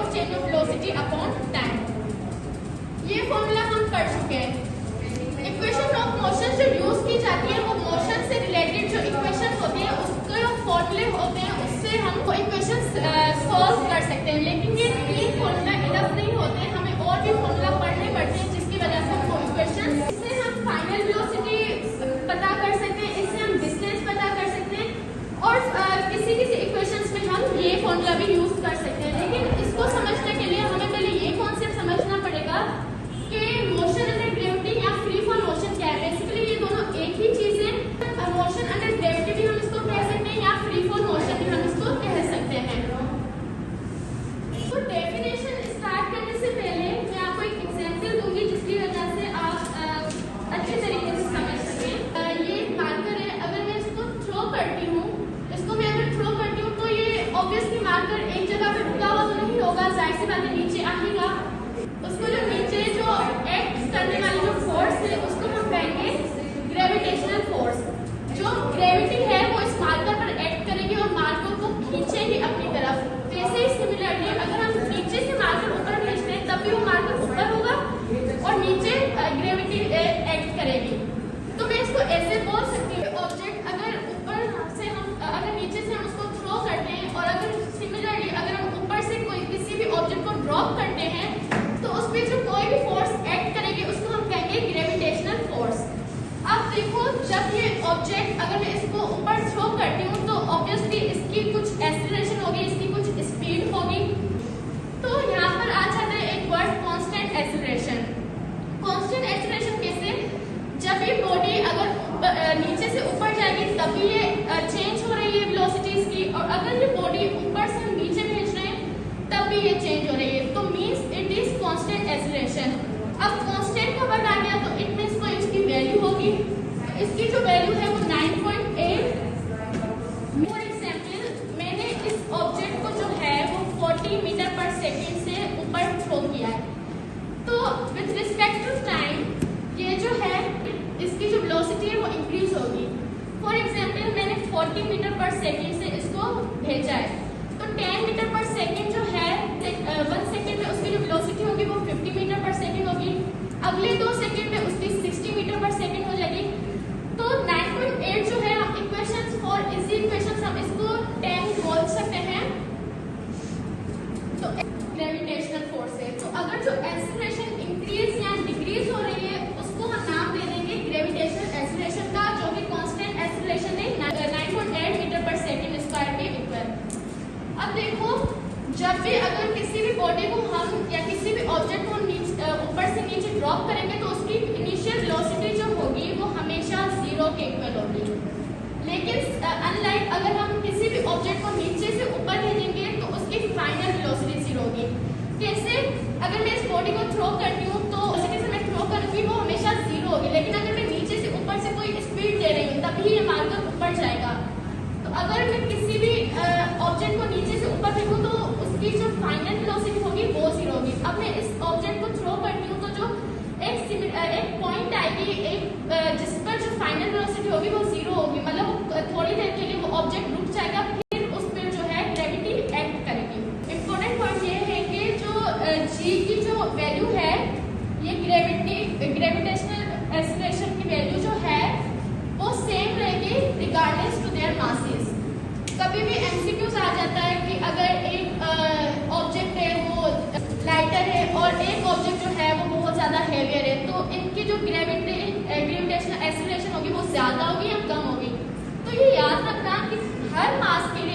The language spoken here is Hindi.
Force change of velocity upon time. ये फॉर्मूला हम कर चुके हैं। इक्वेशन ऑफ मोशन जो यूज की जाती है वो मोशन से रिलेटेड जो इक्वेशन होती है उसके जो फॉर्मूले होते हैं उससे हम वो इक्वेशन सॉल्व कर सकते हैं, लेकिन ये 3 फॉर्मूला इनफ नहीं होते, हमें और भी फॉर्मूला पढ़ने पड़ते हैं जिसकी वजह से वो इक्वेशन, इससे हम फाइनल वेलोसिटी पता कर सकते हैं, इससे हम डिस्टेंस पता कर सकते हैं और किसी इक्वेशंस में हम ये फॉर्मूला भी यूज कर सकते हैं। लेकिन इसको समझने के लिए हमें पहले ये कॉन्सेप्ट समझना पड़ेगा कि मोशन अंडर ग्रेविटी या फ्री फॉल मोशन क्या है। बेसिकली ये दोनों एक ही चीज है। मोशन अंडर ग्रेविटी भी हम इसको कह सकते हैं या फ्री फॉल मोशन भी हम इसको कह सकते हैं। तो डेफिनेशन स्टार्ट करने से पहले मैं आपको एक एग्जांपल दूंगी जिसकी वजह से आप अच्छे तरीके से समझ सकें। ये मार्कर है, अगर मैं इसको थ्रो करती हूँ, इसको मैं अगर थ्रो करती हूँ तो ये ऑब्वियसली मार्कर एक जगह पे रुका हुआ तो नहीं होगा, जाहिर सी बात है नीचे आएगा। उसको जो नीचे जो एक्ट करने वाली जो फोर्स है उसको हम कहेंगे ग्रेविटेशनल फोर्स। जो ग्रेविटी है वो इस मार्कर पर एक्ट करेगी और मार्कर को खींचेगी अपनी तरफ। जैसे ही सिमिलरली अगर हम नीचे से मार्कर ऊपर खींचते हैं तब भी वो मार्कर ऊपर होगा और नीचे ग्रेविटी एक्ट करेगी। तो मैं इसको ऐसे बोल सकती हूँ, ऑब्जेक्ट अगर ऊपर से हम अगर नीचे से हम उसको थ्रो करते हैं और अगर सिमिलरली अगर हम ऊपर से कोई किसी भी ऑब्जेक्ट को ड्रॉप करते हैं तो उस पर जो कोई भी फोर्स एक्ट करेगी उसको हम कहेंगे ग्रेविटेशनल फोर्स। अब देखो, जब ये ऑब्जेक्ट अगर मैं इसको ऊपर थ्रो करती हूँ तो ऑब्वियसली इसकी कुछ एक्सीलरेशन होगी, इसकी कुछ स्पीड होगी। तो यहाँ पर आ जाता है एक word constant acceleration. Constant acceleration कैसे? जब ये बॉडी अगर नीचे से ऊपर जाएगी तभी ये चेंज हो रही है वेलोसिटीज की, और अगर ये बॉडी ऊपर से हम नीचे भेज रहे हैं तब भी ये चेंज हो रही है, तो means it is constant acceleration. अब कांस्टेंट का वर्ड आ गया तो इट मींस कोई इसकी वैल्यू होगी। इसकी जो वैल्यू है वो 9.8। फॉर एग्जांपल मैंने इस ऑब्जेक्ट को जो है वो 40 मीटर पर सेकंड से ऊपर थ्रो किया है, तो विद रिस्पेक्ट टू टाइम ये जो है इसकी जो वेलोसिटी है वो इंक्रीज होगी। फॉर एग्जांपल मैंने 40 मीटर पर सेकंड से इसको भेजा है, तो 10 मीटर पर सेकंड जो है 1 सेकंड में उसकी जो वेलोसिटी होगी वो 50 मीटर पर सेकंड होगी। अगले 2 सेकंड में उसकी 60 मीटर पर सेकंड हो जाएगी। तो 9.8 जो है हम इक्वेशंस फॉर इजी इक्वेशंस हम इसको 10 बोल सकते हैं। तो ग्रेविटेशनल फोर्स है, तो अगर जो एक्सीलरेशन इंक्रीज या डिक्रीज हो रही है उसको हम नाम दे देंगे ग्रेविटेशनल एक्सीलरेशन का, जो कि कांस्टेंट एक्सीलरेशन है 9.8 मीटर पर सेकंड स्क्वायर के इक्वल। अब देखो, जब भी अगर किसी भी बॉडी को हम या किसी भी ऑब्जेक्ट को ऊपर से नीचे ड्रॉप करेंगे तो उसकी इनिशियल वेलोसिटी जो होगी वो हमेशा 0 के इक्वल होगी। लेकिन अनलाइक अगर हम किसी भी ऑब्जेक्ट को नीचे से ऊपर भेजेंगे तो उसकी फाइनल वेलोसिटी 0 होगी। कैसे? अगर मैं इस बॉडी को थ्रो करती हूँ तो वेलोसिटी से मैं थ्रो करूँगी वो हमेशा 0 होगी, लेकिन अगर मैं नीचे से ऊपर से कोई स्पीड दे रही हूँ तभी ये मार्कर ऊपर जाएगा। तो अगर मैं किसी भी ऑब्जेक्ट को नीचे से ऊपर फेंकूं तो उसकी जो फाइनल वेलोसिटी होगी वो 0 होगी। अब मैं इस ऑब्जेक्ट को थ्रो करती हूँ तो जो एक पॉइंट आएगी जिस पर जो फाइनल वेलोसिटी होगी वो 0 होगी, मतलब थोड़ी देर के लिए वो ऑब्जेक्ट रुक जाएगा, फिर उस पर जो है ग्रेविटी एक्ट करेगी। इम्पोर्टेंट पॉइंट ये है कि जो जी की जो वैल्यू है, ये ग्रेविटेशनल एक्सीलरेशन की वैल्यू जो है वो सेम रहेगी रिगार्डलेस टू देयर मासेस। कभी भी एमसीक्यूज आ जाता है कि अगर एक ऑब्जेक्ट है वो लाइटर है और एक ऑब्जेक्ट जो है वो बहुत ज़्यादा हेवियर है, तो इनकी जो ग्रेविटेशनल एक्सीलरेशन होगी वो ज़्यादा होगी या कम होगी। तो ये याद रखना कि हर मास के